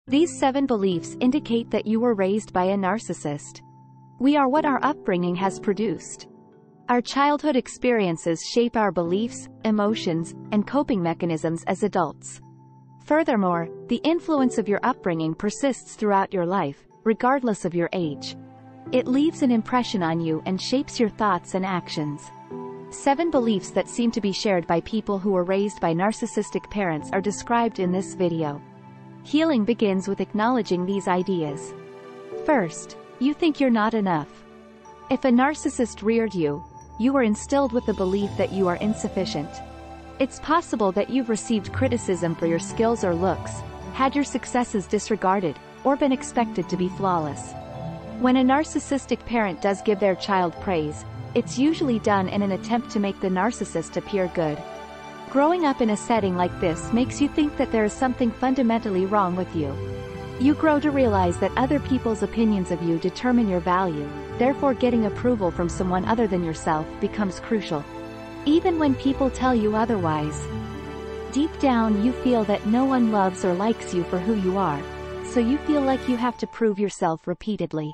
These 7 beliefs indicate that you were raised by a narcissist. We are what our upbringing has produced. Our childhood experiences shape our beliefs, emotions, and coping mechanisms as adults. Furthermore, the influence of your upbringing persists throughout your life, regardless of your age. It leaves an impression on you and shapes your thoughts and actions. 7 beliefs that seem to be shared by people who were raised by narcissistic parents are described in this video. Healing begins with acknowledging these ideas. First, you think you're not enough. If a narcissist reared you, you were instilled with the belief that you are insufficient. It's possible that you've received criticism for your skills or looks, had your successes disregarded, or been expected to be flawless. When a narcissistic parent does give their child praise, it's usually done in an attempt to make the narcissist appear good. Growing up in a setting like this makes you think that there is something fundamentally wrong with you. You grow to realize that other people's opinions of you determine your value, therefore getting approval from someone other than yourself becomes crucial. Even when people tell you otherwise. Deep down you feel that no one loves or likes you for who you are, so you feel like you have to prove yourself repeatedly.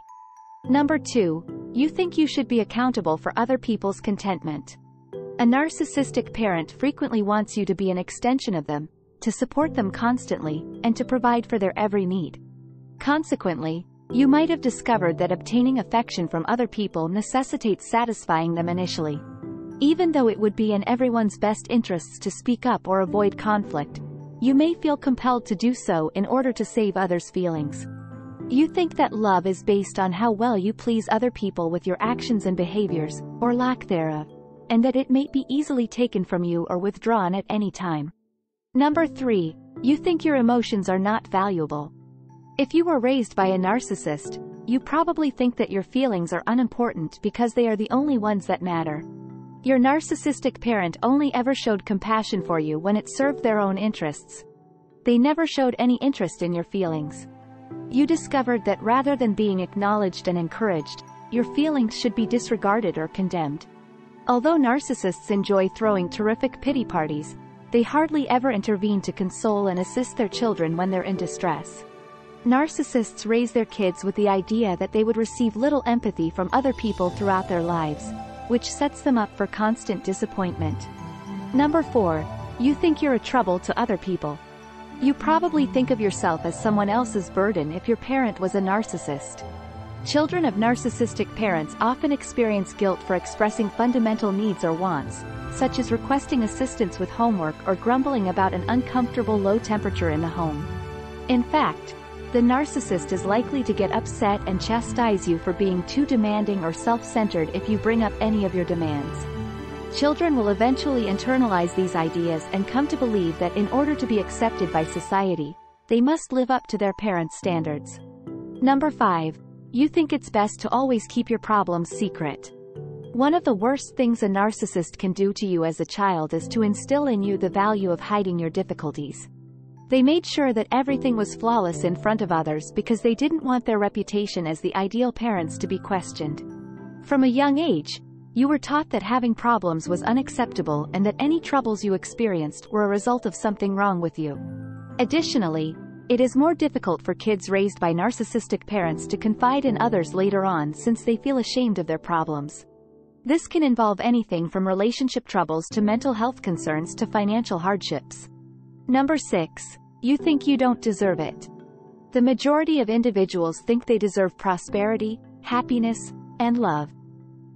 Number 2, you think you should be accountable for other people's contentment. A narcissistic parent frequently wants you to be an extension of them, to support them constantly, and to provide for their every need. Consequently, you might have discovered that obtaining affection from other people necessitates satisfying them initially. Even though it would be in everyone's best interests to speak up or avoid conflict, you may feel compelled to do so in order to save others' feelings. You think that love is based on how well you please other people with your actions and behaviors, or lack thereof, and that it may be easily taken from you or withdrawn at any time. Number 3, you think your emotions are not valuable. If you were raised by a narcissist, you probably think that your feelings are unimportant because they are the only ones that matter. Your narcissistic parent only ever showed compassion for you when it served their own interests. They never showed any interest in your feelings. You discovered that rather than being acknowledged and encouraged, your feelings should be disregarded or condemned. Although narcissists enjoy throwing terrific pity parties, they hardly ever intervene to console and assist their children when they're in distress. Narcissists raise their kids with the idea that they would receive little empathy from other people throughout their lives, which sets them up for constant disappointment. Number 4, you think you're a trouble to other people. You probably think of yourself as someone else's burden if your parent was a narcissist. Children of narcissistic parents often experience guilt for expressing fundamental needs or wants, such as requesting assistance with homework or grumbling about an uncomfortable low temperature in the home. In fact, the narcissist is likely to get upset and chastise you for being too demanding or self-centered if you bring up any of your demands. Children will eventually internalize these ideas and come to believe that in order to be accepted by society, they must live up to their parents' standards. Number 5, you think it's best to always keep your problems secret. One of the worst things a narcissist can do to you as a child is to instill in you the value of hiding your difficulties. They made sure that everything was flawless in front of others because they didn't want their reputation as the ideal parents to be questioned. From a young age, you were taught that having problems was unacceptable and that any troubles you experienced were a result of something wrong with you. Additionally, it is more difficult for kids raised by narcissistic parents to confide in others later on since they feel ashamed of their problems. This can involve anything from relationship troubles to mental health concerns to financial hardships. Number 6, you think you don't deserve it. The majority of individuals think they deserve prosperity, happiness, and love.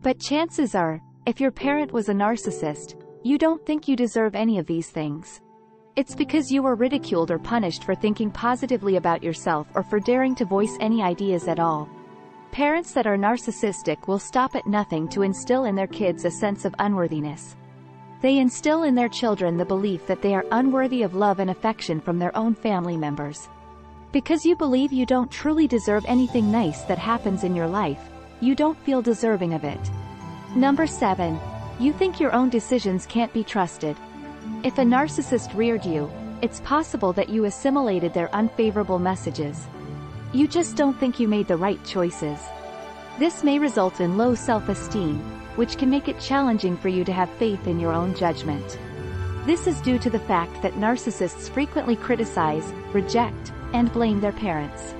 But chances are, if your parent was a narcissist, you don't think you deserve any of these things. It's because you were ridiculed or punished for thinking positively about yourself or for daring to voice any ideas at all. Parents that are narcissistic will stop at nothing to instill in their kids a sense of unworthiness. They instill in their children the belief that they are unworthy of love and affection from their own family members. Because you believe you don't truly deserve anything nice that happens in your life, you don't feel deserving of it. Number 7, you think your own decisions can't be trusted. If a narcissist reared you, it's possible that you assimilated their unfavorable messages. You just don't think you made the right choices. This may result in low self-esteem, which can make it challenging for you to have faith in your own judgment. This is due to the fact that narcissists frequently criticize, reject, and blame their parents.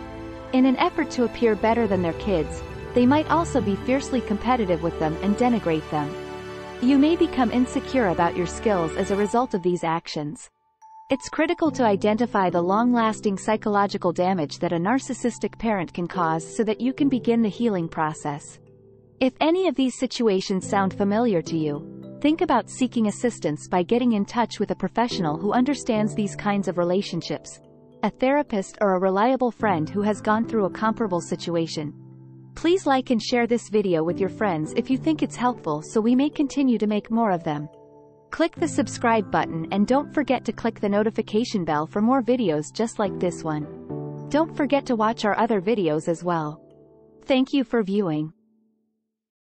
In an effort to appear better than their kids, they might also be fiercely competitive with them and denigrate them. You may become insecure about your skills as a result of these actions. It's critical to identify the long-lasting psychological damage that a narcissistic parent can cause so that you can begin the healing process. If any of these situations sound familiar to you, think about seeking assistance by getting in touch with a professional who understands these kinds of relationships, a therapist or a reliable friend who has gone through a comparable situation. Please like and share this video with your friends if you think it's helpful so we may continue to make more of them. Click the subscribe button and don't forget to click the notification bell for more videos just like this one. Don't forget to watch our other videos as well. Thank you for viewing.